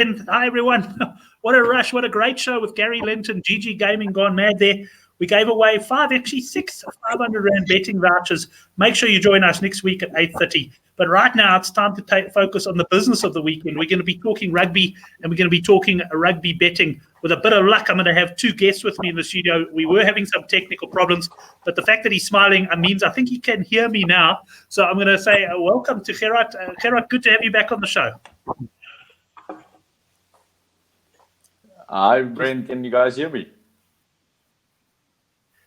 Hi, everyone. What a rush. What a great show with Gary Linton, GG Gaming gone mad there. We gave away six 500 Rand betting vouchers. Make sure you join us next week at 8:30. But right now, it's time to focus on the business of the weekend. We're going to be talking rugby, and we're going to be talking rugby betting. With a bit of luck, I'm going to have two guests with me in the studio. We were having some technical problems, but the fact that he's smiling means I think he can hear me now. So I'm going to say welcome to Gerard. Gerard, good to have you back on the show. Hi, Brent. Can you guys hear me?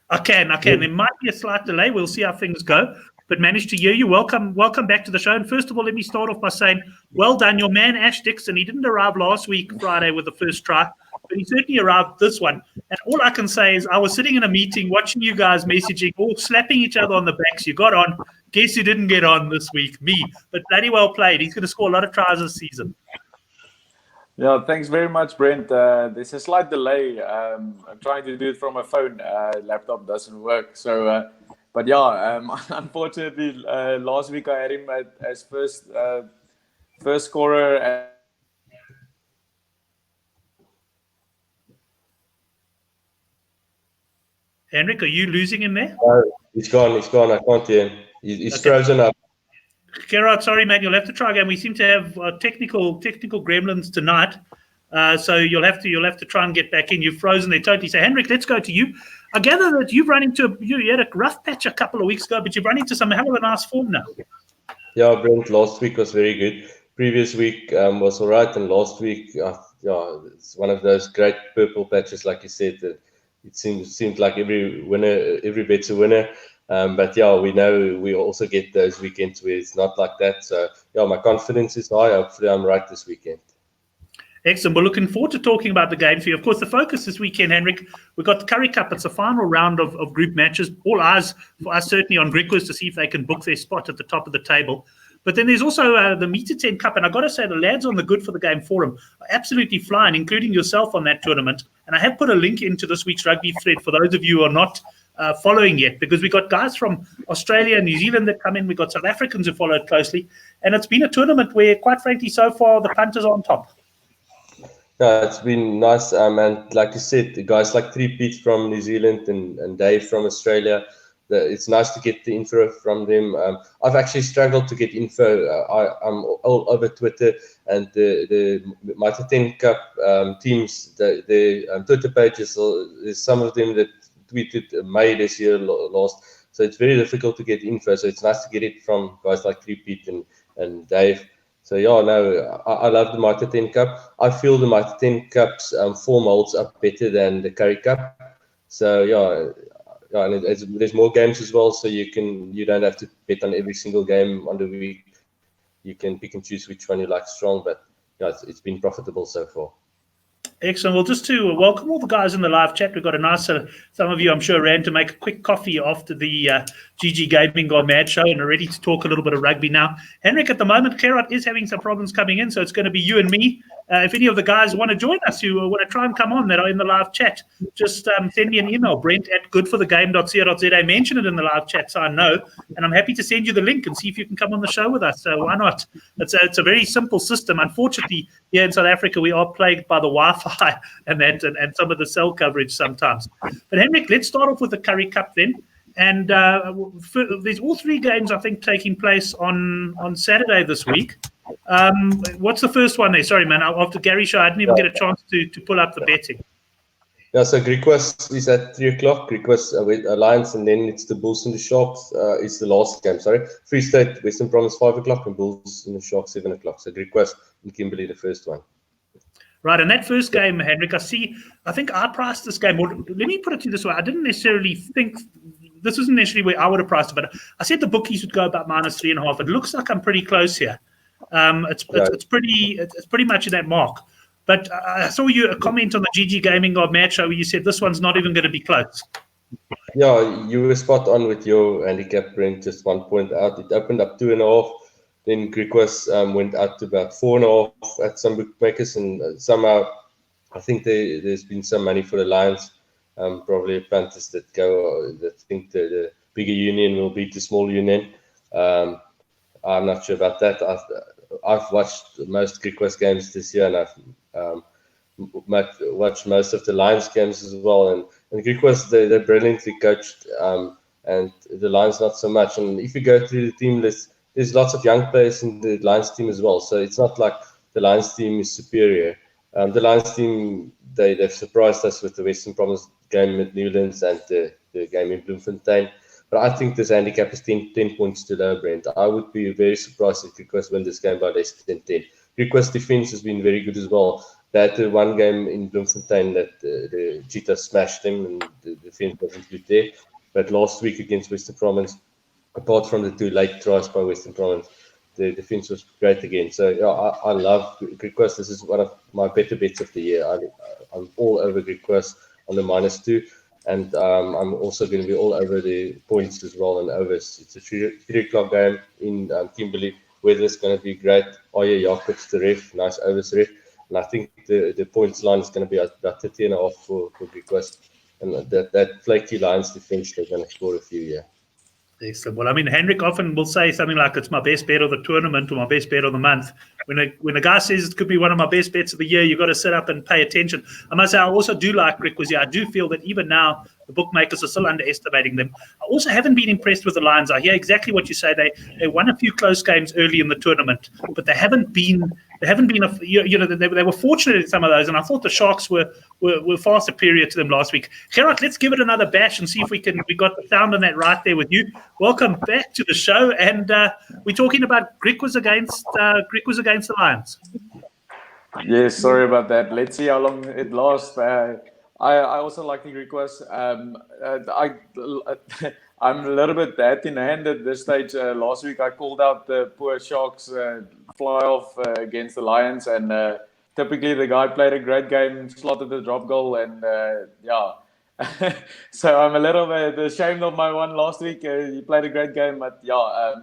I can. There might be a slight delay. We'll see how things go, but managed to hear you. Welcome back to the show. And first of all, let me start off by saying, well done. Your man, Ash Dixon, he didn't arrive last week, Friday, with the first try, but he certainly arrived this one. And all I can say is I was sitting in a meeting watching you guys messaging, all slapping each other on the backs. You got on. Guess who didn't get on this week? Me. But bloody well played. He's going to score a lot of tries this season. Yeah, thanks very much, Brent. There's a slight delay. I'm trying to do it from my phone. Laptop doesn't work. So, but yeah, unfortunately, last week I had him as first scorer. Henrik, are you losing him there? He's gone. I can't hear him. He's frozen up. Gerard, sorry, man, you'll have to try again. We seem to have technical gremlins tonight, so you'll have to try and get back in. You've frozen there totally. So, Henrik, let's go to you. I gather that you've run into you had a rough patch a couple of weeks ago, but you've run into some hell of a nice form now. Yeah, Brent, last week was very good. Previous week was all right, and last week, it's one of those great purple patches, like you said. That it seems like every bet's a winner. But yeah, we know we also get those weekends where it's not like that. So yeah, my confidence is high. Hopefully I'm right this weekend. Excellent. We're looking forward to talking about the game for you. Of course, the focus this weekend, Henrik, we've got the Currie Cup. It's the final round of group matches. All eyes for us certainly on Griquas to see if they can book their spot at the top of the table. But then there's also the Meter 10 Cup, and I've got to say the lads on the Good for the Game forum are absolutely flying, including yourself on that tournament. And I have put a link into this week's rugby thread for those of you who are not following yet, because we got guys from Australia and New Zealand that come in. We got South Africans who followed closely, and it's been a tournament where, quite frankly, so far the punters are on top. Yeah, it's been nice, and like you said, the guys like Three Pete from New Zealand and Dave from Australia. It's nice to get the info from them. I've actually struggled to get info. I'm all over Twitter, and the Mitre 10 Cup teams, the Twitter pages, there's some of them that tweeted May this year last. So it's very difficult to get info. So it's nice to get it from guys like Three Pete and Dave. So yeah, no, I love the Mitre 10 Cup. I feel the Mitre 10 Cup's form holds up better than the Currie Cup. So yeah, and there's more games as well, so you don't have to bet on every single game on the week. You can pick and choose which one you like strong, but yeah, it's been profitable so far. Excellent. Well, just to welcome all the guys in the live chat, we've got a nice, some of you I'm sure ran to make a quick coffee after the GG Gaming Gone Mad show and are ready to talk a little bit of rugby now. Henrik, at the moment, Gerard is having some problems coming in, so it's going to be you and me. If any of the guys want to join us, who want to try and come on that are in the live chat, just send me an email, brent@goodforthegame.co.za. Mention it in the live chat so I know, and I'm happy to send you the link and see if you can come on the show with us. So why not? It's a very simple system. Unfortunately, here in South Africa, we are plagued by the Wi-Fi and some of the cell coverage sometimes. But Henrik, let's start off with the Currie Cup then. And there's all three games, I think, taking place on Saturday this week. What's the first one there? Sorry, man. After Gary's show, I didn't even get a chance to pull up the betting. Yeah, so Griquas is at 3 o'clock. Griquas with Alliance, and then it's the Bulls and the Sharks. Is the last game, sorry. Free State, Western Province, 5 o'clock, and Bulls and the Sharks, 7 o'clock. So Griquas and Kimberley, the first one. Right, and that first game, Henrik, I think I priced this game. Well, let me put it to you this way. I didn't necessarily think, this wasn't necessarily where I would have priced it, but I said the bookies would go about -3.5. It looks like I'm pretty close here. It's pretty much in that mark. But I saw you a comment on the GG Gaming Gone Mad show where you said this one's not even going to be close. Yeah, you were spot on with your handicap, Brent. Just 1 point out. It opened up 2.5. Then Griquas went out to about 4.5 at some bookmakers, and somehow I think there's been some money for the Lions. Probably punters that think the bigger union will beat the small union. I'm not sure about that. I've watched most Griquas games this year, and watch most of the Lions games as well. And Griquas, they're brilliantly coached, and the Lions not so much. And if you go through the team list, there's lots of young players in the Lions team as well. So it's not like the Lions team is superior. The Lions team, they've surprised us with the Western Province game at Newlands and the game in Bloemfontein. But I think this handicap is 10 points too low, Brent. I would be very surprised if Griquas win this game by less than 10. Griquas' defense has been very good as well. They had the one game in Bloemfontein that the Cheetahs smashed them and the defense wasn't good there. But last week against Western Province, apart from the 2 late tries by Western Province, the defense was great again. So yeah, I love Griquas. This is one of my better bets of the year. I'm all over Griquas on the -2. And I'm also going to be all over the points as well and overs. It's a 3 o'clock game in Kimberley. Weather's going to be great. Aya Jacobs, the ref, nice overs ref. And I think the points line is going to be about 30.5 for Griquas. And that flaky Lions defense, they're going to score a few, yeah. Excellent. Well, I mean, Hendrik often will say something like, it's my best bet of the tournament or my best bet of the month. When a guy says it could be one of my best bets of the year, you've got to sit up and pay attention. I must say, I also do like Griquas. I do feel that even now, the bookmakers are still underestimating them. I also haven't been impressed with the Lions. I hear exactly what you say. They won a few close games early in the tournament, but they haven't been. They were fortunate in some of those, and I thought the Sharks were far superior to them last week. Gerard, let's give it another bash and see if we got the sound on that right there with you. Welcome back to the show, and we're talking about Griquas against the Lions. Yes, sorry about that. Let's see how long it lasts. I also like the Griquas. I'm a little bit hat in hand at this stage. Last week I called out the poor Sharks fly off against the Lions, and typically the guy played a great game, slotted the drop goal, and yeah. So I'm a little bit ashamed of my one last week. He played a great game, but yeah.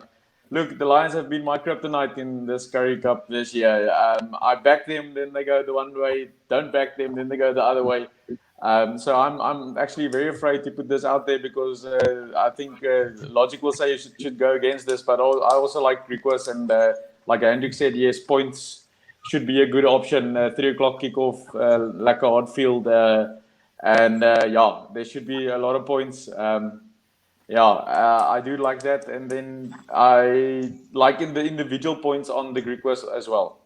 Look, the Lions have been my kryptonite in this Currie Cup this year. I back them, then they go the one way. Don't back them, then they go the other way. So I'm actually very afraid to put this out there because I think logic will say you should go against this. But I also like Griquas, and like Hendrik said, yes, points should be a good option. 3 o'clock kickoff, like a hard field, and yeah, there should be a lot of points. I do like that, and then I like in the individual points on the Griquas as well.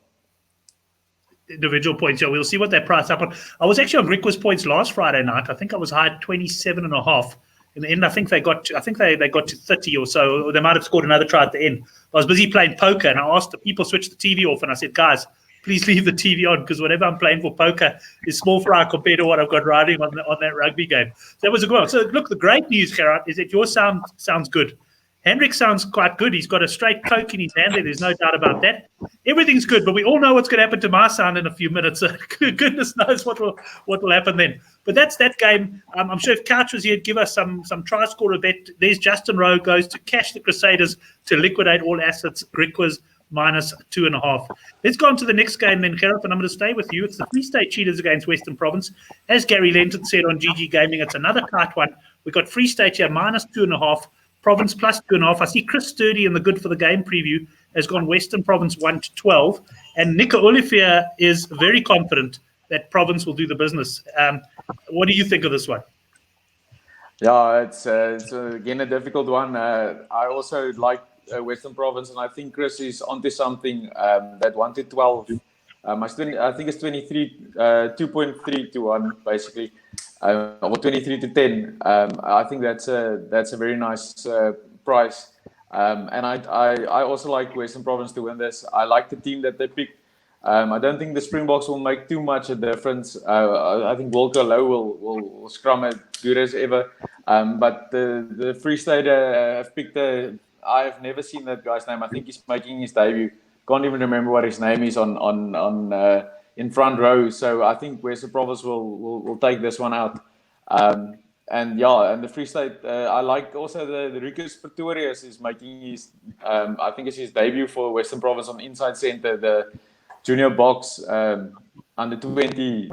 Individual points, yeah, we'll see what they price up on. I was actually on Griquas points last Friday night. I think I was high at 27.5. In the end, I think they got to 30 or so. Or they might have scored another try at the end. I was busy playing poker, and I asked the people switch the TV off, and I said, guys, please leave the TV on because whatever I'm playing for poker is small fry compared to what I've got riding on that rugby game. So that was a good one. So look, the great news, Gerard, is that your sound sounds good. Hendrik sounds quite good. He's got a straight Coke in his hand there. There's no doubt about that. Everything's good, but we all know what's going to happen to my sound in a few minutes. So goodness knows what will happen then. But that's that game. I'm sure if Couch was here, he'd give us some try scorer bet. There's Justin Rowe goes to cash the Crusaders to liquidate all assets. Griquas -2.5. Let's go on to the next game then, Gerard, and I'm going to stay with you. It's the Free State Cheetahs against Western Province. As Gary Lenton said on GG Gaming, it's another tight one. We've got Free State here -2.5. Province +2.5. I see Chris Sturdy in the Good for the Game preview has gone Western Province 1-12. And Nico Olivier is very confident that Province will do the business. What do you think of this one? Yeah, it's again a difficult one. I also like Western Province, and I think Chris is onto something. That 1-12. I think it's 2.3 to 1, basically. Or 23-10. I think that's a very nice price. And I also like Western Province to win this. I like the team that they picked. I don't think the Springboks will make too much a difference. I think Walker Lowe will scrum as good as ever. But the Free State have picked I have never seen that guy's name. I think he's making his debut. Can't even remember what his name is on in front row. So I think Western Province will take this one out. And the Free State, I like also the Rikus Pretorius is making his, I think it's his debut for Western Province on inside centre, the junior box under 20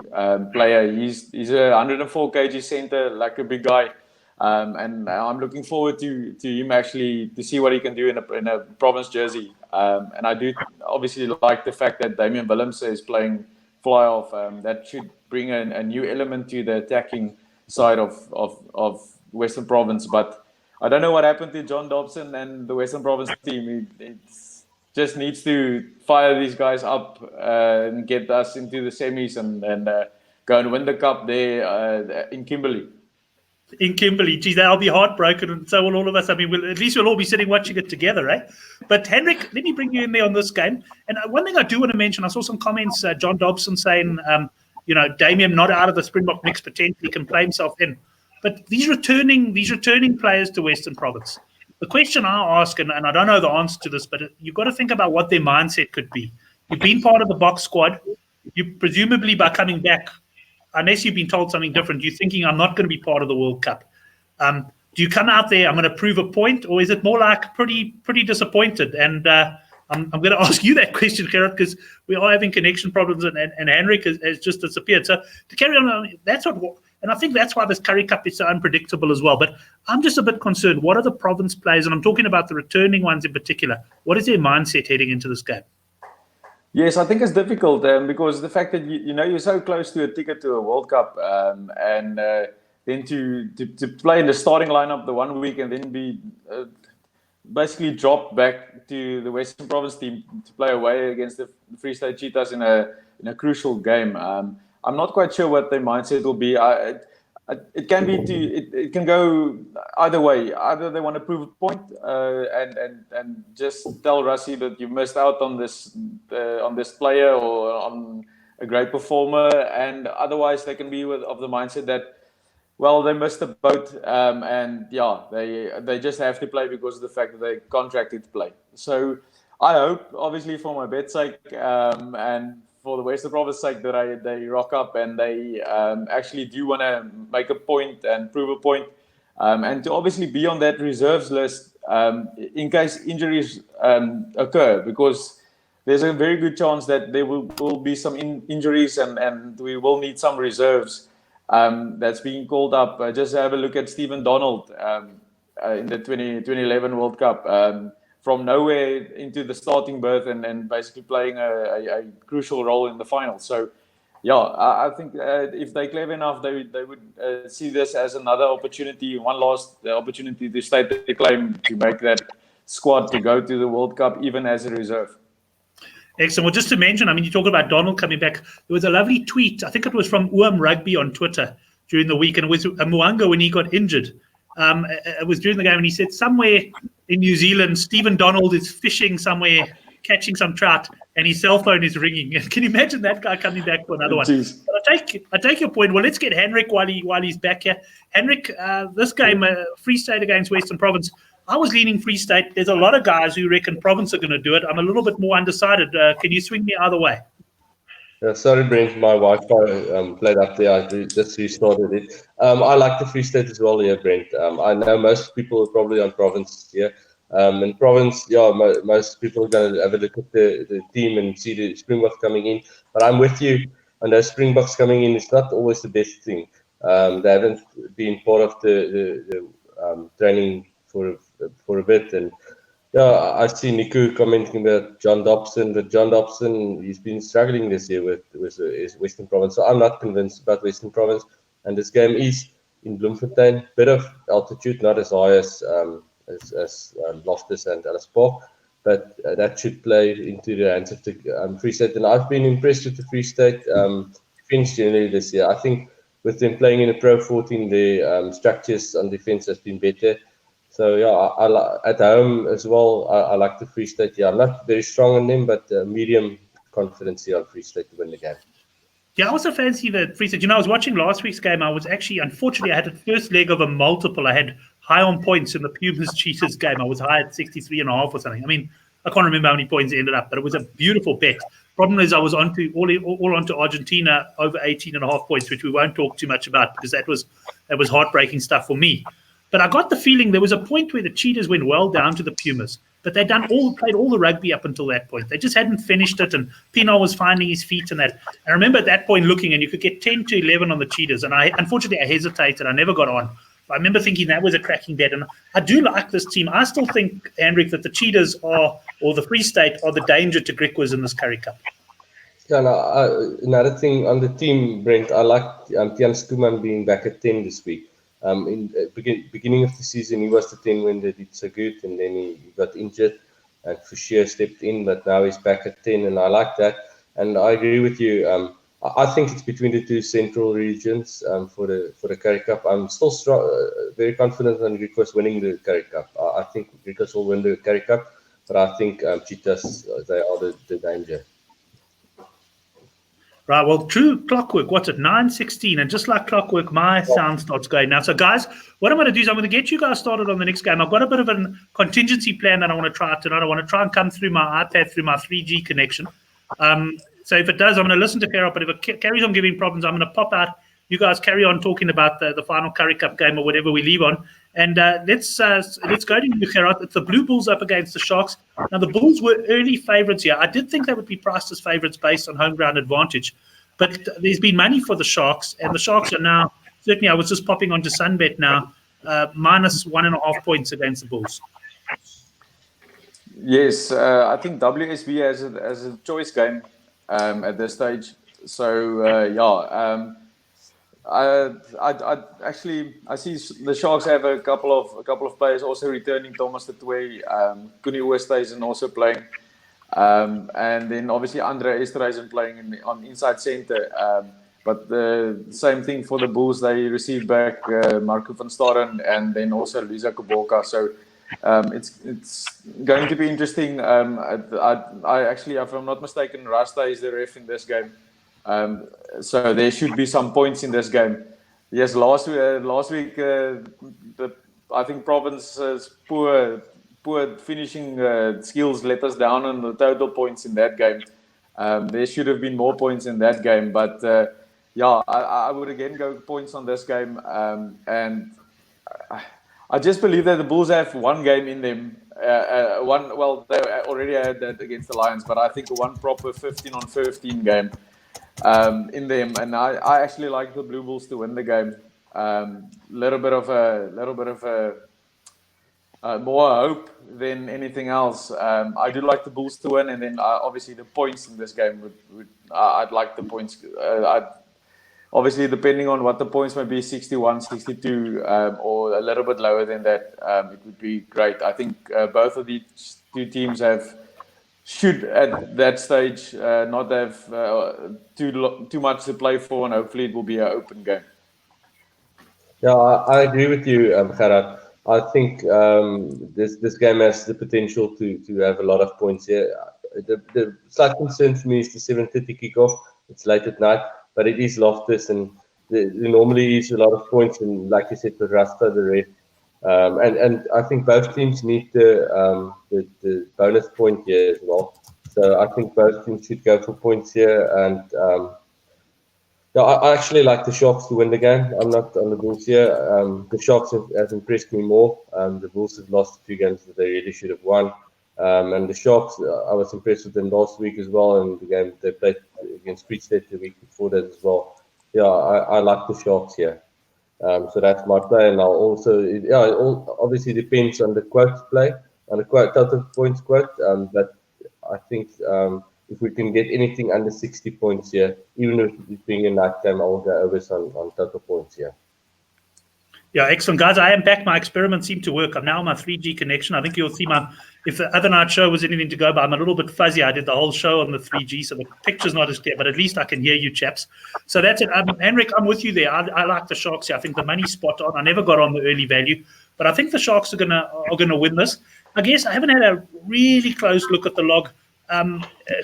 player. He's a 104 kg centre, like a big guy. And I'm looking forward to him actually to see what he can do in a Province jersey. And I do obviously like the fact that Damian Willemse is playing fly off. That should bring a new element to the attacking side of Western Province. But I don't know what happened to John Dobson and the Western Province team. It just needs to fire these guys up and get us into the semis and go and win the cup there in Kimberley. In Kimberley, geez, they'll be heartbroken, and so will all of us. I mean, at least we'll all be sitting watching it together, eh? But Henrik, let me bring you in there on this game. And one thing I do want to mention, I saw some comments, John Dobson saying, Damien not out of the Springbok mix, potentially can play himself in. But these returning players to Western Province, the question I ask, and I don't know the answer to this, but you've got to think about what their mindset could be. You've been part of the Box squad. You presumably, by coming back, unless you've been told something different, you're thinking, I'm not going to be part of the World Cup. Do you come out there, I'm going to prove a point, or is it more like pretty disappointed? And I'm going to ask you that question, Gerard, because we are having connection problems, and Henrik has just disappeared. So to carry on, that's what, and I think that's why this Currie Cup is so unpredictable as well. But I'm just a bit concerned. What are the province players, and I'm talking about the returning ones in particular, what is their mindset heading into this game? Yes, I think it's difficult because the fact that you're so close to a ticket to a World Cup, and then to play in the starting lineup the 1 week and then be basically dropped back to the Western Province team to play away against the Free State Cheetahs in a crucial game. I'm not quite sure what their mindset will be. It can be it can go either way. Either they want to prove a point and just tell Rassie that you missed out on this player or on a great performer, and otherwise they can be of the mindset that, well, they missed the boat, and yeah, they just have to play because of the fact that they contracted to play. So I hope, obviously, for my bet's sake, and for the Western Province sake, that they rock up and they actually do want to make a point and prove a point, and to obviously be on that reserves list in case injuries occur, because there's a very good chance that there will be some injuries and we will need some reserves that's being called up. Just have a look at Stephen Donald in the 2011 World Cup. From nowhere into the starting berth and basically playing a crucial role in the final. So, yeah, I think if they're clever enough, they would see this as another opportunity, one last opportunity to state their claim to make that squad to go to the World Cup, even as a reserve. Excellent. Well, just to mention, I mean, you talk about Donald coming back. There was a lovely tweet, I think it was from Rugby on Twitter during the week, and it was Mwanga when he got injured. It was during the game, and he said somewhere in New Zealand, Stephen Donald is fishing somewhere, catching some trout, and his cell phone is ringing. Can you imagine that guy coming back for another one? But I take your point. Well, let's get Henrik while he's back here. Henrik, this game, Free State against Western Province, I was leaning Free State. There's a lot of guys who reckon Province are going to do it. I'm a little bit more undecided. Can you swing me either way? Sorry, Brent, my Wi-Fi played up there. I just restarted it. I like the Free State as well here, Brent. I know most people are probably on Province here. In Province, yeah, most people are going to have a look at the team and see the Springboks coming in. But I'm with you on those Springboks coming in. It's not always the best thing. They haven't been part of the training for a bit, and yeah, I see Niku commenting about John Dobson, but John Dobson, he's been struggling this year with Western Province, so I'm not convinced about Western Province. And this game is in Bloemfontein, bit of altitude, not as high as Loftus and Ellis Park, but that should play into the hands of the Free State. And I've been impressed with the Free State defense generally this year. I think with them playing in a Pro 14, the structures on defense has been better. So yeah, at home as well, I like the Free State. Yeah, I'm not very strong on them, but medium confidence here on Free State to win the game. Yeah, I also fancy the Free State. I was watching last week's game. I was actually, unfortunately, I had the first leg of a multiple. I had high on points in the Pumas Cheetahs game. I was high at 63.5 or something. I mean, I can't remember how many points it ended up, but it was a beautiful bet. Problem is, I was all onto Argentina over 18.5 points, which we won't talk too much about because that was heartbreaking stuff for me. But I got the feeling there was a point where the Cheetahs went well down to the Pumas, but they'd played all the rugby up until that point. They just hadn't finished it, and Pienaar was finding his feet and that. I remember at that point looking, and you could get 10 to 11 on the Cheetahs, and unfortunately I hesitated. I never got on. I remember thinking that was a cracking bet, and I do like this team. I still think, Hendrik, that the Cheetahs or the Free State are the danger to Griquas in this Currie Cup. Yeah, no, another thing on the team, Brent, I like Tian Skuman being back at 10 this week. In beginning of the season, he was the 10 when they did so good, and then he got injured, and Fouchier stepped in, but now he's back at 10, and I like that. And I agree with you. I think it's between the two central regions for the Currie Cup. I'm still very confident on Griquas winning the Currie Cup. I think Griquas will win the Currie Cup, but I think Cheetahs, they are the danger. Right, well, true clockwork. What's it? 9:16, and just like clockwork, my sound starts going now. So, guys, what I'm going to do is I'm going to get you guys started on the next game. I've got a bit of a contingency plan that I want to try out tonight. I want to try and come through my iPad through my 3G connection. So if it does, I'm going to listen to Gerard, but if it carries on giving problems, I'm going to pop out. You guys carry on talking about the final Currie Cup game or whatever we leave on. And let's go to you, Gerard. It's the Blue Bulls up against the Sharks. Now, the Bulls were early favourites here. I did think they would be priced as favourites based on home ground advantage. But there's been money for the Sharks, and the Sharks are now, certainly I was just popping onto Sunbet now, minus 1.5 points against the Bulls. Yes, I think WSB has a choice game at this stage. So I see the Sharks have a couple of players also returning. Thomas de Toey, Kuni Oosthuizen also playing, and then obviously Andre Esterhuizen playing on inside centre. But the same thing for the Bulls. They received back Marco van Staren and then also Luisa Kuboka. So it's going to be interesting. I actually, if I'm not mistaken, Rasta is the ref in this game. So there should be some points in this game. Yes, last week, I think Province's poor finishing skills let us down on the total points in that game. There should have been more points in that game, but I would again go points on this game, and I just believe that the Bulls have one game in them. They already had that against the Lions, but I think one proper 15-on-15 game in them, and I actually like the Blue Bulls to win the game. Little bit of more hope than anything else. I do like the Bulls to win, and then obviously the points in this game I'd like the points. Obviously, depending on what the points might be, 61, 62, or a little bit lower than that, it would be great. I think both of these two teams should at that stage not have too much to play for, and hopefully it will be an open game. Yeah, I agree with you, Gerard. I think this game has the potential to have a lot of points here. The slight concern for me is the 7:30 kickoff. It's late at night, but it is Loftus, and there normally is a lot of points. And like you said, the Rasta, the ref, and I think both teams need the bonus point here as well. So I think both teams should go for points here. And I actually like the Sharks to win the game. I'm not on the Bulls here. The Sharks have impressed me more. The Bulls have lost a few games that they really should have won. And the Sharks, I was impressed with them last week as well. And the game they played against Free State the week before that as well. Yeah, I like the Sharks here. So that's my play. And I'll also, it obviously depends on the quote play, on the quote total points quote. But I think if we can get anything under 60 points here, even if it being a night game, I will go over on total points here. Yeah, excellent, guys. I am back. My experiment seemed to work. I'm now on my 3G connection. I think you'll see if the other night show was anything to go by, I'm a little bit fuzzy. I did the whole show on the 3G, so the picture's not as clear, but at least I can hear you, chaps. So that's it. Henrik, I'm with you there. I like the Sharks here. I think the money's spot on. I never got on the early value, but I think the Sharks are gonna win this. I guess I haven't had a really close look at the log.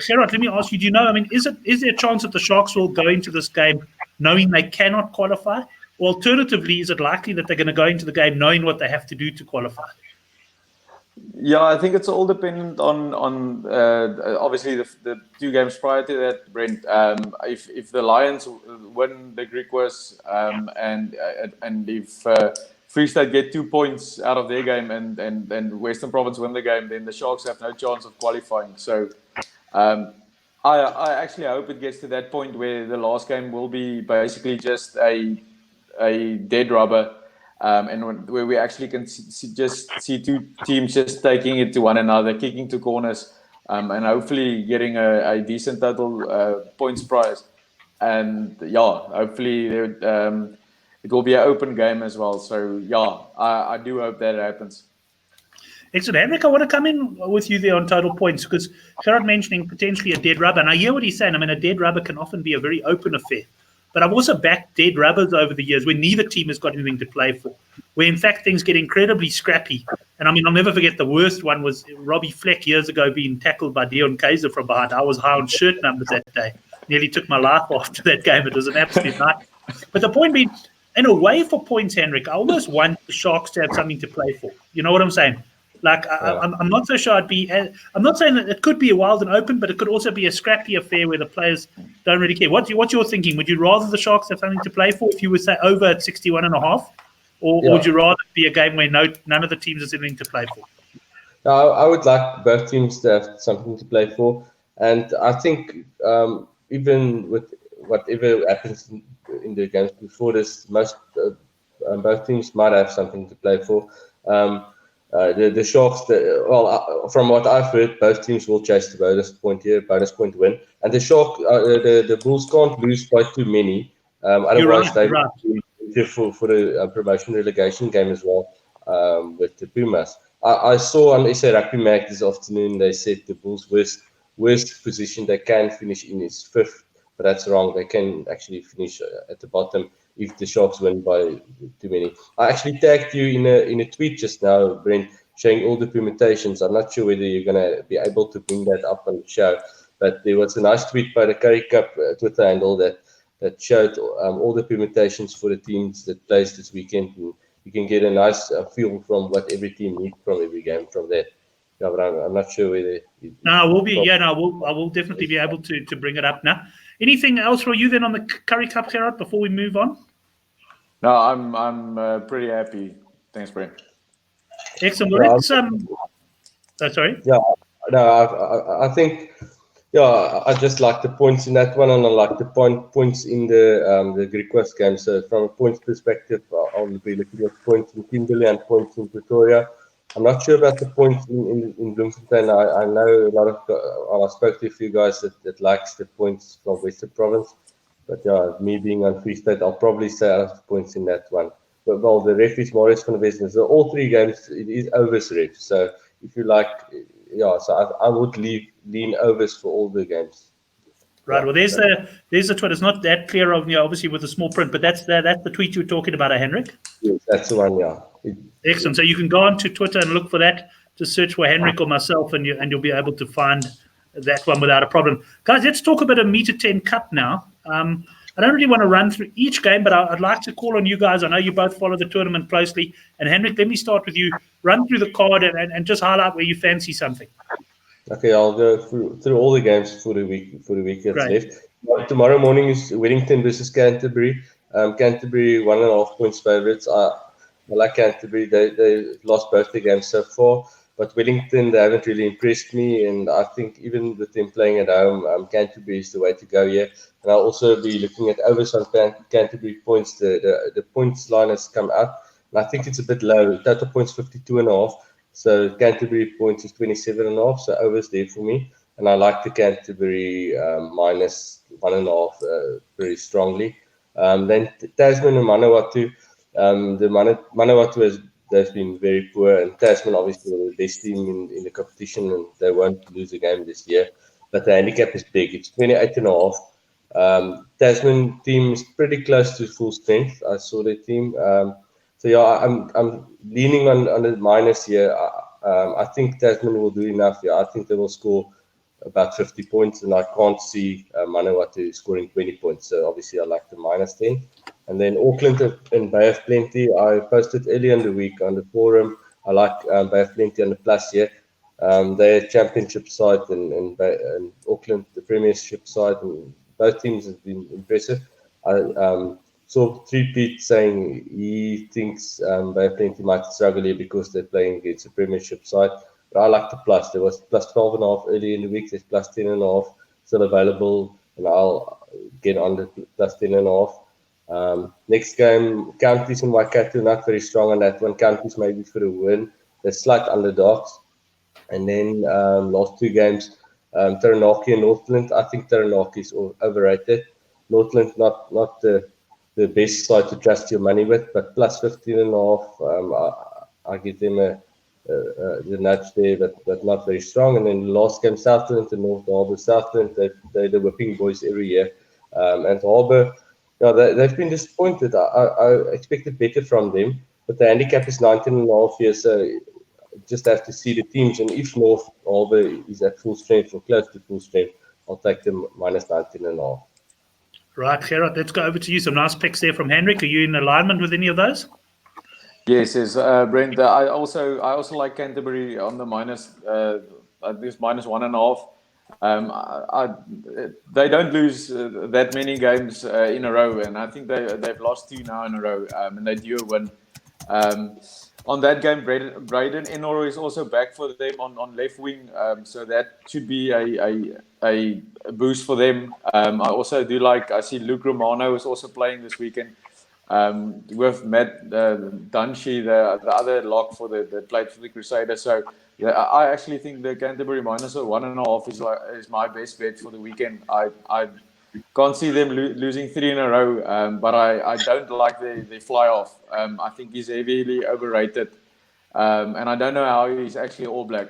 Gerard, let me ask you, do you know, is there a chance that the Sharks will go into this game knowing they cannot qualify? Or alternatively, is it likely that they're going to go into the game knowing what they have to do to qualify? Yeah, I think it's all dependent on obviously the two games prior to that, Brent. If the Lions win the Griquas, and if Free State get 2 points out of their game and Western Province win the game, then the Sharks have no chance of qualifying. So I actually hope it gets to that point where the last game will be basically just a dead rubber, and where we actually can see two teams just taking it to one another, kicking to corners. and hopefully getting a decent total points prize. And yeah, hopefully it will be an open game as well. So yeah, I do hope that happens. Excellent. Henrik, I want to come in with you there on total points because Gerard mentioning potentially a dead rubber. And I hear what he's saying. I mean, a dead rubber can often be a very open affair. But I've also backed dead rubbers over the years where neither team has got anything to play for, where in fact things get incredibly scrappy. And I mean, I'll never forget the worst one was Robbie Fleck years ago being tackled by Dion Kaiser from behind. I was high on shirt numbers that day. Nearly took my life after that game. It was an absolute night. But the point being, in a way for points, Henrik, I almost want the Sharks to have something to play for. You know what I'm saying? Like, I'm not so sure I'd be. I'm not saying that it could be a wild and open, but it could also be a scrappy affair where the players don't really care. What's your thinking? Would you rather the Sharks have something to play for if you would say over at 61.5, or would you rather it be a game where none of the teams has anything to play for? I would like both teams to have something to play for, and I think even with whatever happens in the games before this, both teams might have something to play for. The Sharks, from what I've heard, both teams will chase the bonus point win. And the Bulls can't lose by too many. Otherwise, they will be for the promotion relegation game as well with the Pumas. I saw on SA Rugby Mag this afternoon, they said the Bulls' worst position they can finish in is 5th, but that's wrong. They can actually finish at the bottom if the Sharks win by too many. I actually tagged you in a tweet just now, Brent, showing all the permutations. I'm not sure whether you're going to be able to bring that up on the show, but there was a nice tweet by the Currie Cup Twitter handle that showed all the permutations for the teams that plays this weekend. And you can get a nice feel from what every team needs from every game from there. Yeah, but I'm not sure whether. I will definitely be able to bring it up now. Anything else for you then on the Currie Cup, Gerard, before we move on? No, I'm pretty happy. Thanks, Brent. Excellent. Well, let's sorry. Yeah, no, I think. Yeah, I just like the points in that one, and I like the points in the Griquas game. So from a points perspective, I'll be looking at points in Kimberley and points in Pretoria. I'm not sure about the points in Bloemfontein. I know a lot of. I spoke to a few guys that likes the points from Western Province, but yeah, me being on Free State, I'll probably say out of the points in that one. But well, the ref is Marius van Western. So all three games it is overs ref. So if you like, yeah, so I would lean overs for all the games. Right. Well, there's the tweet. It's not that clear of obviously with the small print, but that's the tweet you were talking about, Henrik. Yes, that's the one. Yeah. Excellent. So you can go onto Twitter and look for that. Just search for Henrik or myself, and you'll be able to find that one without a problem. Guys, let's talk about a Meter 10 Cup now. I don't really want to run through each game, but I'd like to call on you guys. I know you both follow the tournament closely. And Henrik, let me start with you. Run through the card and just highlight where you fancy something. Okay, I'll go through all the games for the week that's left. Tomorrow morning is Wellington versus Canterbury. Canterbury 1.5 points favourites. I like Canterbury. They lost both the games so far, but Wellington, they haven't really impressed me, and I think even with them playing at home, Canterbury is the way to go here. And I'll also be looking at overs on Canterbury points. The points line has come up, and I think it's a bit low. Total points 52.5. So Canterbury points is 27.5. So overs there for me, and I like the Canterbury minus 1.5 very strongly. Then Tasman and Manawatu. The Manawatu has been very poor, and Tasman obviously the best team in the competition, and they won't lose a game this year. But the handicap is big; it's 28.5. Tasman team is pretty close to full strength. I saw their team. So yeah, I'm leaning on the minus here. I think Tasman will do enough. Yeah, I think they will score about 50 points, and I can't see Manawatu scoring 20 points. So obviously, I like the minus 10. And then Auckland and Bay of Plenty. I posted earlier in the week on the forum. I like Bay of Plenty on the plus here. They're a championship side, and Auckland the premiership side. And both teams have been impressive. I saw Pete saying he thinks Bay of Plenty might struggle here because they're playing against a premiership side. But I like the plus. There was plus 12.5 earlier in the week. There's plus 10.5 still available, and I'll get on the plus 10.5. Next game, Counties and Waikato, not very strong on that one. Counties maybe for a win. They're slight underdogs. And then last two games, Taranaki and Northland. I think Taranaki is overrated. Northland not the best side to trust your money with, but plus 15.5. I give them the nudge there, but not very strong. And then the last game, Southland and North Harbour. Southland, they're the whipping boys every year. And Harbour, yeah, they've been disappointed. I expected better from them, but the handicap is 19.5 years, so just have to see the teams. And if North Harbour is at full strength or close to full strength, I'll take them minus 19.5. Right, Gerard, let's go over to you. Some nice picks there from Henrik. Are you in alignment with any of those? Yes, Brent. I also like Canterbury on the minus, at least minus 1.5. They don't lose that many games in a row, and I think they've lost 2 now in a row, and they do a win. On that game, Braden Enor is also back for them on left wing, so that should be a boost for them. I also do like, I see Luke Romano is also playing this weekend. With Matt Dunshee, the other lock for that played for the Crusaders. So yeah, I actually think the Canterbury minus 1.5 is my best bet for the weekend. I can't see them losing 3 in a row, but I don't like the fly off. I think he's heavily overrated, and I don't know how he's actually All Black.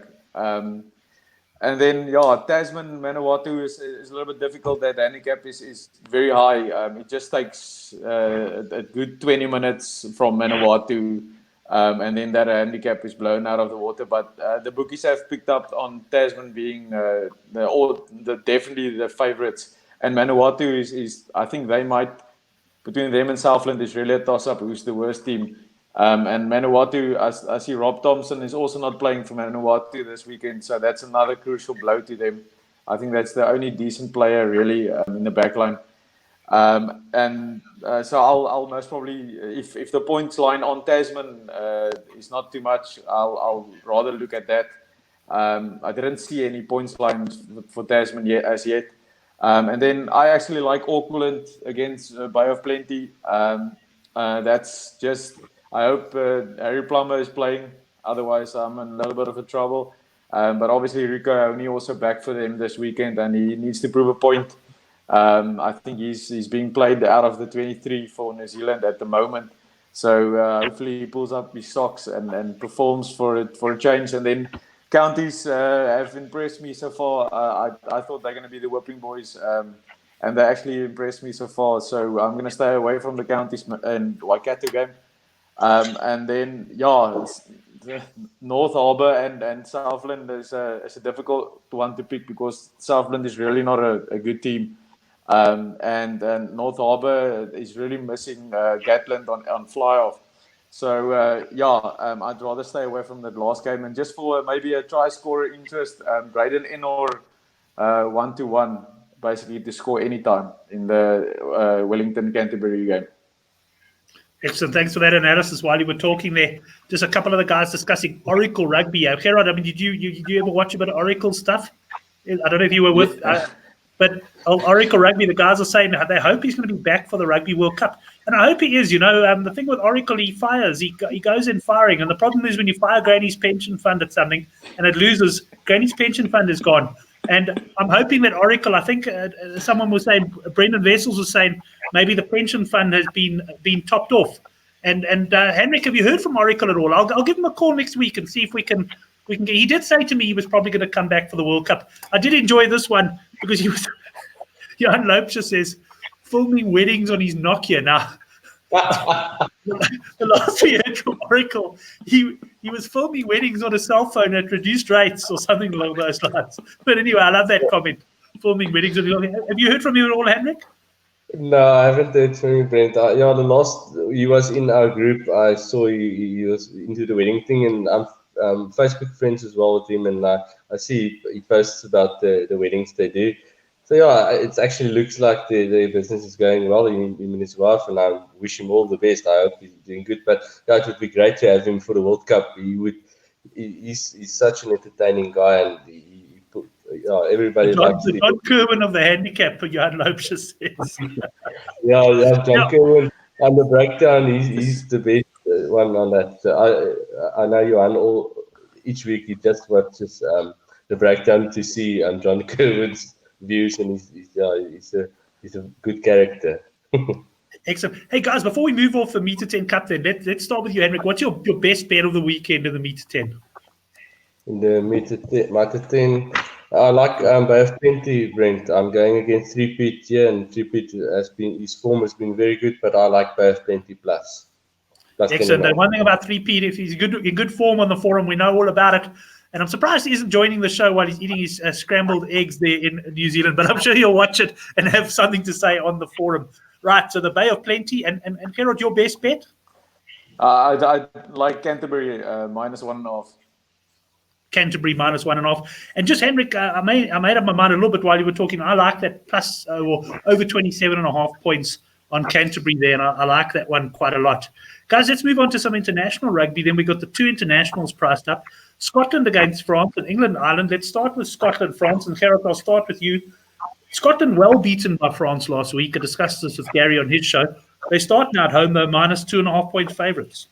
And then, yeah, Tasman, Manawatu is a little bit difficult. That handicap is very high. It just takes a good 20 minutes from Manawatu, and then that handicap is blown out of the water. But the bookies have picked up on Tasman being definitely the favourites. And Manawatu is, I think they might, between them and Southland, is really a toss-up who's the worst team. And Manawatu, I see Rob Thompson is also not playing for Manawatu this weekend, so that's another crucial blow to them. I think that's the only decent player really in the back line. So I'll most probably, if the points line on Tasman is not too much, I'll rather look at that. I didn't see any points lines for Tasman as yet. And then I actually like Auckland against Bay of Plenty. That's just, I hope Harry Plummer is playing. Otherwise, I'm in a little bit of a trouble. But obviously, Rico Aoni also back for them this weekend, and he needs to prove a point. I think he's being played out of the 23 for New Zealand at the moment. So hopefully he pulls up his socks and performs for a change. And then counties have impressed me so far. I thought they're going to be the whipping boys, and they actually impressed me so far. So I'm going to stay away from the counties and Waikato game. And then, yeah, North Harbour and Southland is a difficult one to pick because Southland is really not a good team. And North Harbour is really missing Gatland on fly-off. So, I'd rather stay away from that last game. And just for maybe a try-scorer interest, Braden Enor 1-1, basically to score anytime in the Wellington-Canterbury game. Excellent. Thanks for that analysis. While you were talking there, just a couple of the guys discussing Oracle Rugby. Gerard, I mean, did you ever watch a bit of Oracle stuff? I don't know if you were with, but Oracle Rugby, the guys are saying they hope he's going to be back for the Rugby World Cup. And I hope he is. You know, the thing with Oracle, he fires. He goes in firing. And the problem is when you fire Granny's pension fund at something and it loses, Granny's pension fund is gone. And I'm hoping that Oracle, I think someone was saying, Brendan Vessels was saying, maybe the pension fund has been topped off. And Henrik, have you heard from Oracle at all? I'll give him a call next week and see if we can get. He did say to me he was probably going to come back for the World Cup. I did enjoy this one because he was. Jan Loupscher says filming weddings on his Nokia now. The last we heard from Oracle, he was filming weddings on a cell phone at reduced rates or something along those lines. But anyway, I love that comment. Filming weddings on his Nokia. Have you heard from him at all, Henrik? No, I haven't heard from you, Brent. The last he was in our group, I saw he was into the wedding thing, and I'm Facebook friends as well with him, and I see he posts about the weddings they do. So yeah, it actually looks like the business is going well, him and his wife, and I wish him all the best. I hope he's doing good. But yeah, it would be great to have him for the World Cup. He's such an entertaining guy, and everybody likes the John Kerwin of the handicap, Jan Loupscher says. yeah, John Kerwin on the breakdown. He's the best one on that. So I know Johan each week he just watches the breakdown to see John Kerwood's views, and he's a good character. Excellent. Hey guys, before we move off the meter 10 cup, then let's start with you, Henrik. What's your best bet of the weekend in the meter 10? In the meter 10, I like Bay of Plenty, Brent. I'm going against 3-Pete here, and 3-Pete his form has been very good, but I like Bay of Plenty plus. Excellent. And one thing about 3-Pete, if he's in good form on the forum, we know all about it. And I'm surprised he isn't joining the show while he's eating his scrambled eggs there in New Zealand, but I'm sure he'll watch it and have something to say on the forum. Right, so the Bay of Plenty, and Gerard, your best bet? I like Canterbury -1.5. Canterbury -1.5. And just, Henrik, I made up my mind a little bit while you were talking. I like that plus or over 27.5 points on Canterbury there, and I like that one quite a lot. Guys, let's move on to some international rugby. Then we got the two internationals priced up. Scotland against France and England, Ireland. Let's start with Scotland, France. And Gerard, I'll start with you. Scotland well beaten by France last week. I discussed this with Gary on his show. They're starting out home, though, -2.5 point favourites.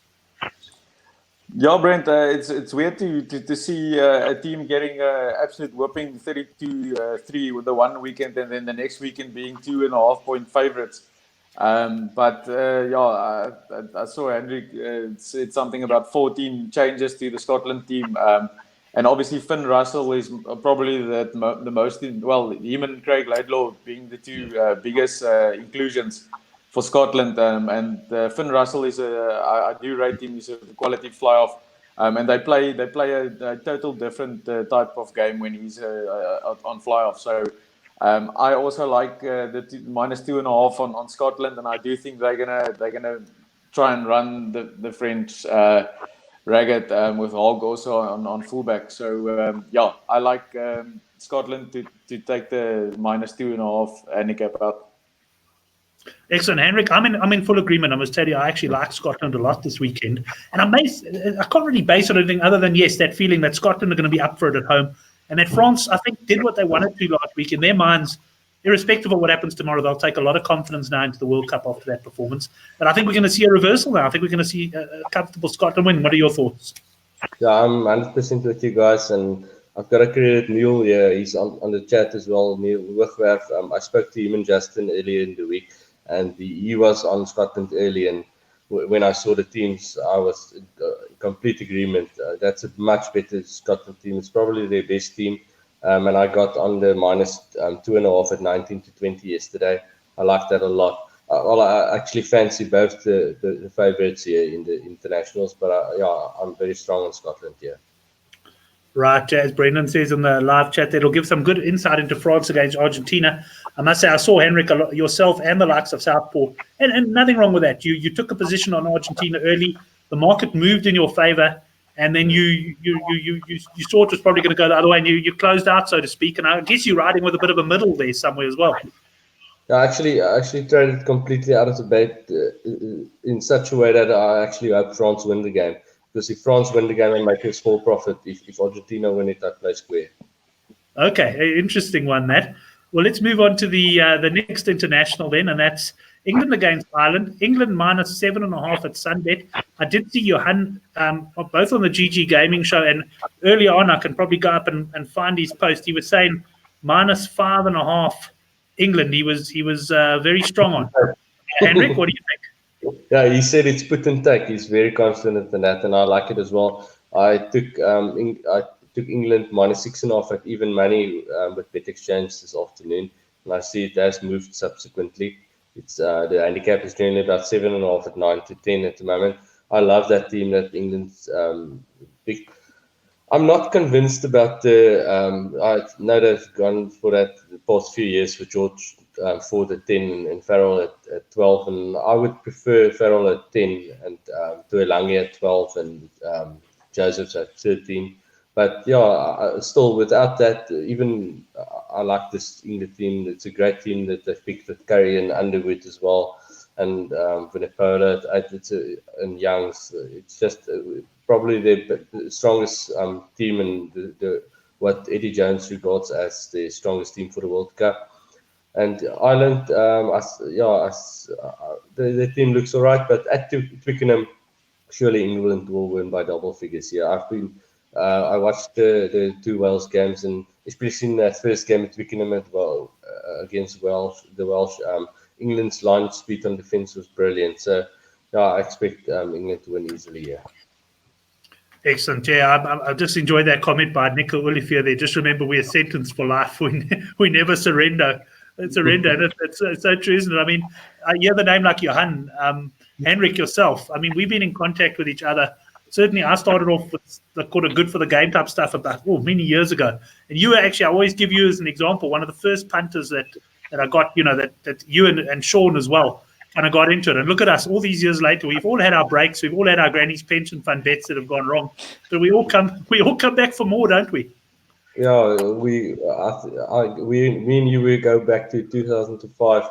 Yeah, Brent, it's weird to see a team getting absolute whooping 32-3 with the one weekend, and then the next weekend being 2.5 point favourites. But I saw Hendrik said something about 14 changes to the Scotland team. And obviously, Finn Russell is probably the most, him and Craig Laidlaw being the two biggest inclusions for Scotland. And Finn Russell I do rate him, he's a quality fly-off. And they play a total different type of game when he's on fly-off. So I also like the -2.5 on Scotland, and I do think they're gonna try and run the French ragged with Hogg also on fullback. So I like Scotland to take the -2.5 handicap out. Excellent, Henrik. I'm in full agreement. I must tell you, I actually like Scotland a lot this weekend, and I can't really base on anything other than that feeling that Scotland are going to be up for it at home, and that France, I think, did what they wanted to last week in their minds. Irrespective of what happens tomorrow, they'll take a lot of confidence now into the World Cup after that performance. But I think we're going to see a reversal now. I think we're going to see a comfortable Scotland win. What are your thoughts? Yeah, I'm 100% with you guys, and I've got to credit Neil here. He's on the chat as well, Neil Wigwerf. I spoke to him and Justin earlier in the week, and he was on Scotland early, and when I saw the teams, I was in complete agreement. That's a much better Scotland team. It's probably their best team. And I got on the -2.5 at 19-20 yesterday. I like that a lot. I actually fancy both the favourites here in the internationals, but I'm very strong on Scotland here. Right, as Brendan says in the live chat, it'll give some good insight into France against Argentina. I must say, I saw Henrik, yourself, and the likes of Southpaw, and nothing wrong with that. You took a position on Argentina early. The market moved in your favour, and then you saw it was probably going to go the other way, and you closed out, so to speak. And I guess you're riding with a bit of a middle there somewhere as well. I actually traded completely out of the bet in such a way that I actually hope France win the game. Because if France win the game, I make a small profit. If Argentina win it, I play square. Okay, interesting one, that. Well, let's move on to the next international then, and that's England against Ireland. England -7.5 at Sunbet. I did see Johan both on the GG Gaming show, and earlier on, I can probably go up and find his post. He was saying -5.5 England. He was very strong on. Henrik, what do you think? Yeah, he said it's put and take. He's very confident in that, and I like it as well. I took England -6.5 at even money with Bet Exchange this afternoon, and I see it has moved subsequently. It's the handicap is generally about 7.5 at 9-10 at the moment. I love that team. That England's big. I'm not convinced about the. I know they've gone for that the past few years with George Ford at 10 and Farrell at 12, and I would prefer Farrell at 10 and Tuolangi at 12 and Joseph's at 13. But yeah, still without that, even I like this England team. It's a great team that they've picked with Currie and Underwood as well, and Vunipola and Youngs. It's just probably the strongest team and the what Eddie Jones regards as the strongest team for the World Cup. And Ireland, the team looks all right, but at Twickenham, surely England will win by double figures here. I've been I watched the two Wales games, and especially in that first game at Twickenham against Welsh, the Welsh. England's line speed on defence was brilliant. So, yeah, I expect England to win easily. Yeah. Excellent. Yeah, I just enjoyed that comment by Nico Olivier there. Just remember, we're sentenced for life. We never surrender. Surrender. And it's so true, isn't it? I mean, you have a name like Johan, Henrik yourself. I mean, we've been in contact with each other. Certainly, I started off with the kind of good for the game type stuff about many years ago. And you were actually, I always give you as an example, one of the first punters that I got, that you and Sean as well kind of got into it. And look at us, all these years later, we've all had our breaks, we've all had our granny's pension fund bets that have gone wrong, but we all come back for more, don't we? Yeah, me and you will go back to 2005,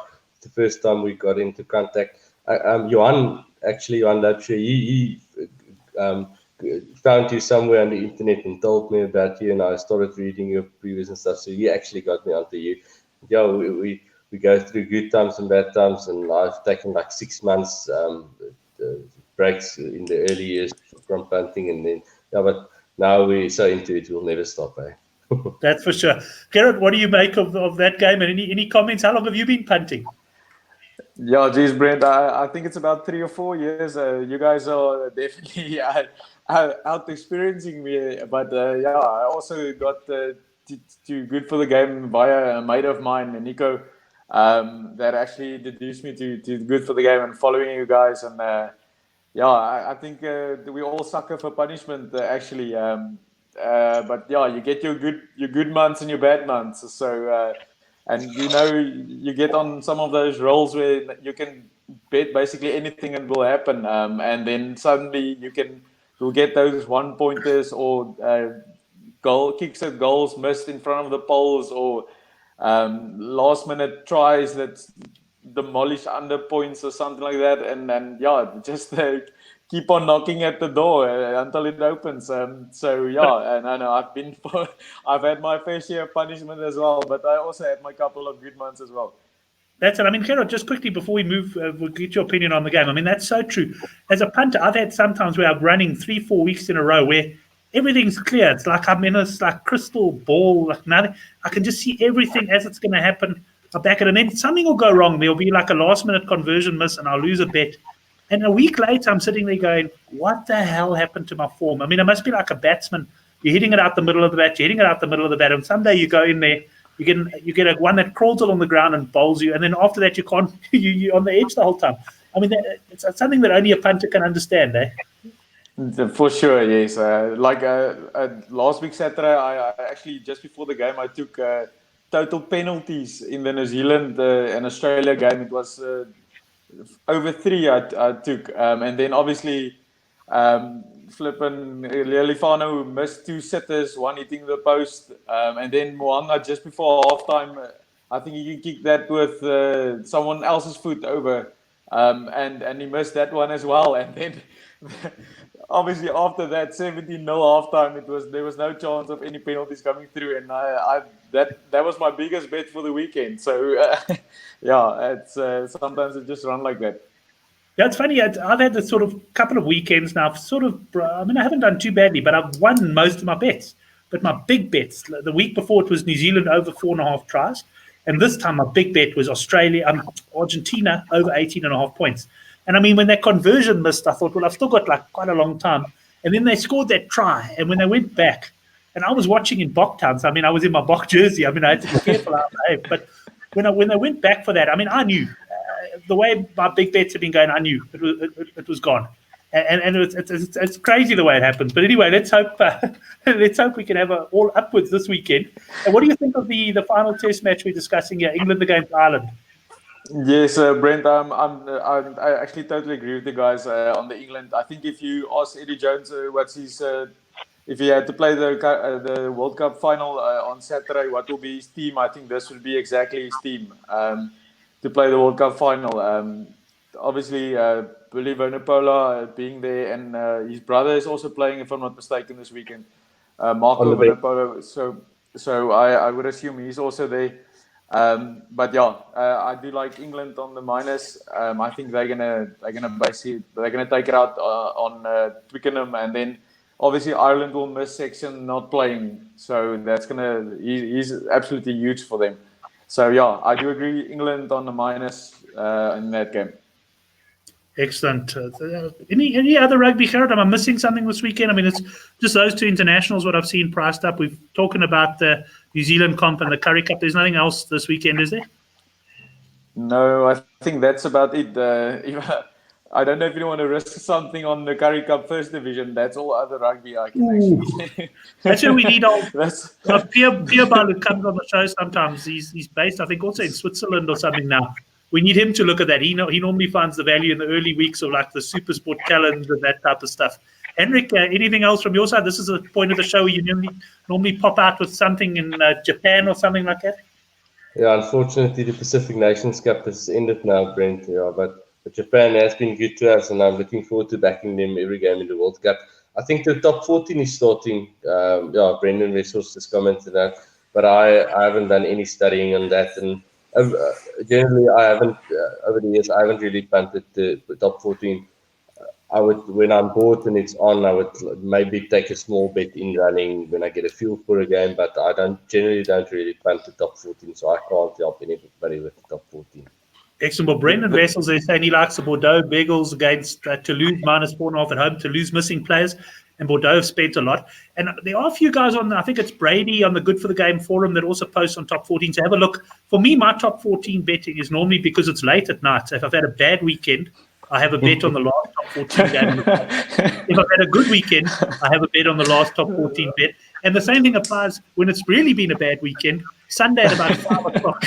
the first time we got into contact. Johan Lapshe, he found you somewhere on the internet and told me about you, and I started reading your previews and stuff. So he actually got me onto you. Yeah, we go through good times and bad times, and I've taken like 6 months breaks in the early years from punting, and then but now we're so into it, we'll never stop. That's for sure. Gerard, what do you make of that game? And any comments? How long have you been punting? Yeah, geez, Brent, I think it's about 3 or 4 years. You guys are definitely out experiencing me. But I also got to Good for the Game via a mate of mine, Nico, that actually introduced me to Good for the Game and following you guys. And I think we all sucker for punishment, actually. But you get your good months and your bad months. So. And you get on some of those rolls where you can bet basically anything and will happen, and then suddenly you'll get those 1-pointers or goal kicks at goals missed in front of the poles, or last minute tries that demolish under points or something like that, and just keep on knocking at the door until it opens. And I know I've had my fair share of punishment as well, but I also had my couple of good months as well. That's it. I mean, Gerard, just quickly before we move, we'll get your opinion on the game. I mean, that's so true. As a punter, I've had sometimes where I'm running 3-4 weeks in a row where everything's clear. It's like I'm in this like crystal ball, like nothing. I can just see everything as it's going to happen. I'll back it, and then something will go wrong. There'll be like a last-minute conversion miss, and I'll lose a bet. And a week later, I'm sitting there going, what the hell happened to my form? I mean, it must be like a batsman. You're hitting it out the middle of the bat. You're hitting it out the middle of the bat. And someday you go in there, you get a one that crawls along the ground and bowls you. And then after that, you're on the edge the whole time. I mean, it's something that only a punter can understand, eh? For sure, yes. Last week, Saturday, I actually, just before the game, I took total penalties in the New Zealand and Australia game. It was... over 3 I took, and then obviously flipping Lelifano missed 2 sitters, one hitting the post, and then Moanga just before halftime, I think he kicked that with someone else's foot over, and he missed that one as well, and then obviously after that 17-0 halftime, there was no chance of any penalties coming through, and that was my biggest bet for the weekend. So it's sometimes it just run like that. Yeah, it's funny. I've had this sort of couple of weekends now. I haven't done too badly, but I've won most of my bets. But my big bets, the week before it was New Zealand over 4.5 tries, and this time my big bet was Argentina over 18.5 points. And I mean, when that conversion missed, I thought, well, I've still got like quite a long time. And then they scored that try, and when they went back, and I was watching in Bok Towns. I mean, I was in my Bok jersey. I mean, I had to be careful how I behaved. But when they went back for that, I mean, I knew the way my big bets had been going. I knew it was gone, and it's crazy the way it happened. But anyway, let's hope we can have all upwards this weekend. And what do you think of the final Test match we're discussing here, England against Ireland? Yes, Brent, I actually totally agree with you guys on the England. I think if you ask Eddie Jones what's his if he had to play the World Cup final on Saturday, what will be his team? I think this would be exactly his team to play the World Cup final. Obviously, Billy Vunipola being there, and his brother is also playing, if I'm not mistaken, this weekend. Marco Vunipola. So I would assume he's also there. I do like England on the minus. I think they're gonna take it out on Twickenham, and then obviously Ireland will miss Sexton not playing, so he's absolutely huge for them. So yeah, I do agree. England on the minus in that game. Excellent. Any other rugby, Gerard? Am I missing something this weekend? I mean, it's just those two internationals, what I've seen priced up. We've talking about the New Zealand comp and the Currie Cup. There's nothing else this weekend, is there? No, I think that's about it. I don't know if you want to risk something on the Currie Cup First Division. That's all other rugby I can actually. That's where we need Pierre Ball, who comes on the show sometimes. He's based, I think, also in Switzerland or something now. We need him to look at that. He normally finds the value in the early weeks of like the Super Sport calendar and that type of stuff. Henrik, anything else from your side? This is a point of the show where you normally pop out with something in Japan or something like that. Yeah, unfortunately, the Pacific Nations Cup has ended now, Brent. Yeah, but Japan has been good to us, and I'm looking forward to backing them every game in the World Cup. I think the top 14 is starting. Brendan Wessels has commented that, but I haven't done any studying on that, and generally I haven't over the years I haven't really punted the top 14. I would, when I'm bored and it's on, I would maybe take a small bet in running when I get a feel for a game, but I generally don't really punt the top 14, so I can't help anybody with the top 14. Excellent. Well, Brendan Wessels is saying he likes the Bordeaux Bagels against Toulouse, -4.5 at home. Toulouse missing players, and Bordeaux have spent a lot. And there are a few guys on, I think it's Brady on the Good for the Game forum that also posts on top 14. So have a look. For me, my top 14 betting is normally because it's late at night. So if I've had a bad weekend, I have a bet on the last top 14 game. If I've had a good weekend, I have a bet on the last top 14 bet. And the same thing applies when it's really been a bad weekend. Sunday at about 5 o'clock,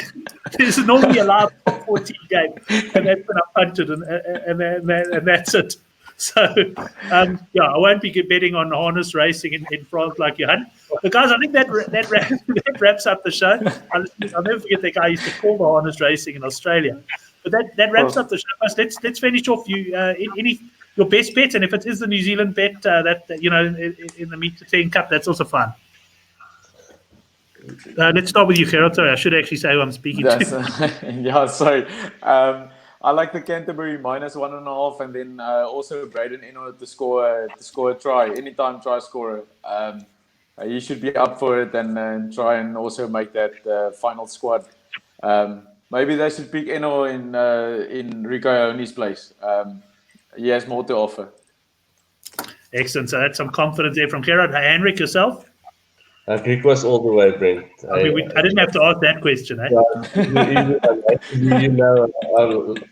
there's normally a live top 14 game, and that's when I punted, and that's it. So, I won't be betting on harness racing in France like Johan. But guys, I think that wraps up the show. I'll never forget the guy used to call the harness racing in Australia. But that wraps up the show. Let's finish off. Your best bet, and if it is the New Zealand bet in the Meet to 10 Cup, that's also fine. Let's start with you, Gerard. Sorry, I should actually say who I'm speaking to. Sorry. I like the Canterbury -1.5, and then also Braden Eno to score a try, anytime try scorer. He should be up for it and try and also make that final squad. Maybe they should pick Eno in Rico Ioni's place. He has more to offer. Excellent. So that's some confidence there from Gerard. Henrik, yourself? Griquas all the way, Brent. I didn't have to ask that question, eh?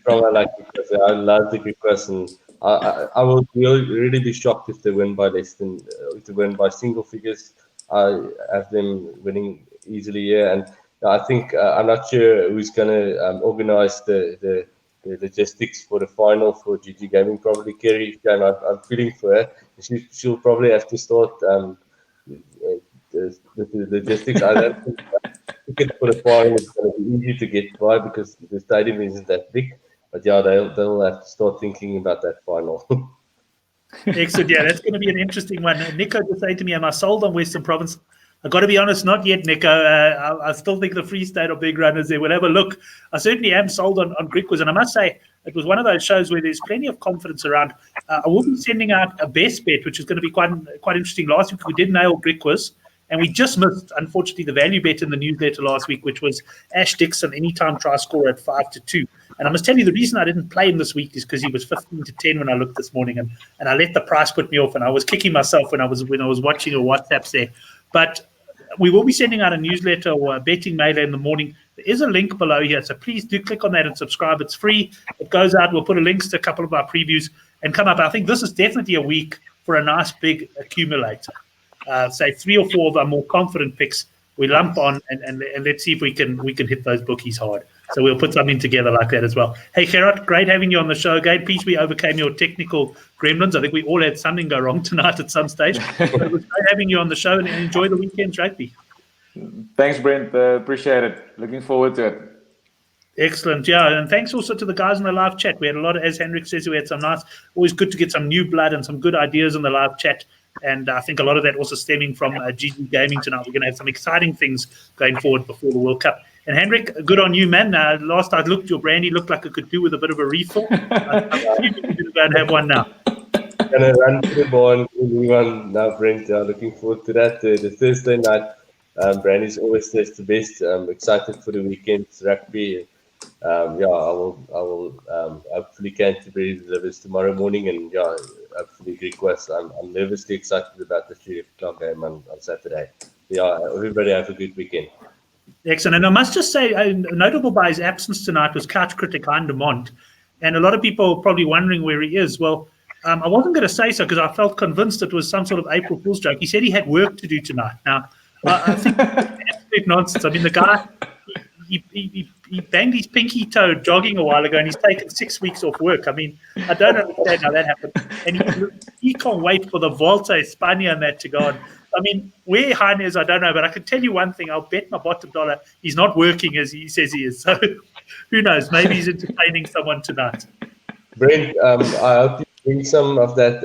From I like Griquas. I love the Griquas, and I will really be shocked if they win by if they win by single figures. I have them winning easily here, and I think I'm not sure who's going to organise the logistics for the final for GG Gaming. Probably Currie. I'm feeling for her. She'll probably have to start. The logistics. I don't think ticket for the final is going to be easy to get by because the stadium isn't that big. But yeah, they'll have to start thinking about that final. Excellent. Yeah, that's going to be an interesting one. Nico just saying to me, am I sold on Western Province? I've got to be honest, not yet, Nico. I still think the Free State are big runners there. We'll have a look. I certainly am sold on Griquas, and I must say it was one of those shows where there's plenty of confidence around. I will be sending out a best bet, which is going to be quite interesting. Last week we did nail Griquas, and we just missed, unfortunately, the value bet in the newsletter last week, which was Ash Dixon, anytime try scorer at 5-2. And I must tell you, the reason I didn't play him this week is because he was 15-10 when I looked this morning, and I let the price put me off, and I was kicking myself when I was watching your WhatsApps there. But we will be sending out a newsletter or a betting mailer in the morning. There is a link below here, so please do click on that and subscribe. It's free. It goes out. We'll put links to a couple of our previews and come up. I think this is definitely a week for a nice big accumulator. Say 3 or 4 of our more confident picks we lump on and let's see if we can hit those bookies hard. So we'll put something together like that as well. Hey, Gerard, great having you on the show again. Please, we overcame your technical gremlins. I think we all had something go wrong tonight at some stage. But it was great having you on the show, and enjoy the weekend's rugby. Thanks, Brent. Appreciate it. Looking forward to it. Excellent, yeah, and thanks also to the guys in the live chat. We had a lot of, as Henrik says, we had some nice, always good to get some new blood and some good ideas in the live chat. And I think a lot of that also stemming from GG Gaming tonight. We're going to have some exciting things going forward before the World Cup. And Henrik, good on you, man. Last I looked, your brandy looked like it could do with a bit of a refill. I'm assuming you're going to go and have one now. Going to run to the bar and move on now, Brent. Looking forward to that. The Thursday night, Brandy's always does the best. I'm excited for the weekend's rugby. I will hopefully Canterbury delivers tomorrow morning, and hopefully Griquas. I'm nervously excited about the 3 o'clock game on Saturday. Everybody have a good weekend. Excellent. And I must just say, notable by his absence tonight was couch critic Hein de Mont. And a lot of people are probably wondering where he is. Well, I wasn't going to say so because I felt convinced it was some sort of April Fool's joke. He said he had work to do tonight. Now, I think that's absolute nonsense. I mean, the guy, he banged his pinky toe jogging a while ago, and he's taken 6 weeks off work. I mean, I don't understand how that happened. And he can't wait for the Volta España and that to go on. I mean, where Hein is, I don't know, but I can tell you one thing. I'll bet my bottom dollar he's not working as he says he is. So who knows? Maybe he's entertaining someone tonight. Brent, I hope you bring some of that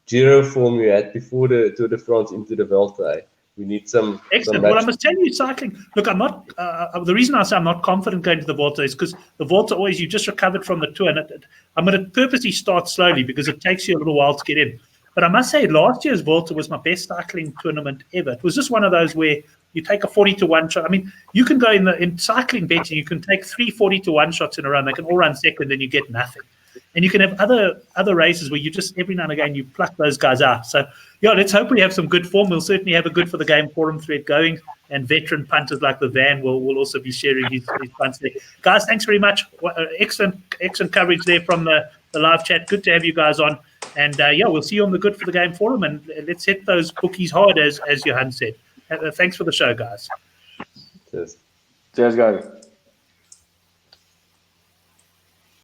Giro form you had before the Tour de France into the Vuelta. We need some. Excellent. Well, I must tell you, cycling. Look, I'm not. The reason I say I'm not confident going to the Vuelta is because the Vuelta always you just recovered from the Tour, and I'm going to purposely start slowly because it takes you a little while to get in. But I must say, last year's Vuelta was my best cycling tournament ever. It was just one of those where you take a 40-1 shot. I mean, you can go in cycling betting, you can take 3 40-1 shots in a run. They can all run second, and you get nothing. And you can have other races where you just every now and again you pluck those guys out. So let's hope we have some good form. We'll certainly have a good for the game forum thread going, and veteran punters like the Van will also be sharing his punts there. Guys, thanks very much. Excellent coverage there from the live chat. Good to have you guys on. And we'll see you on the Good for the Game forum, and let's hit those bookies hard, as Johan said. Thanks for the show, guys. Cheers. Cheers, guys.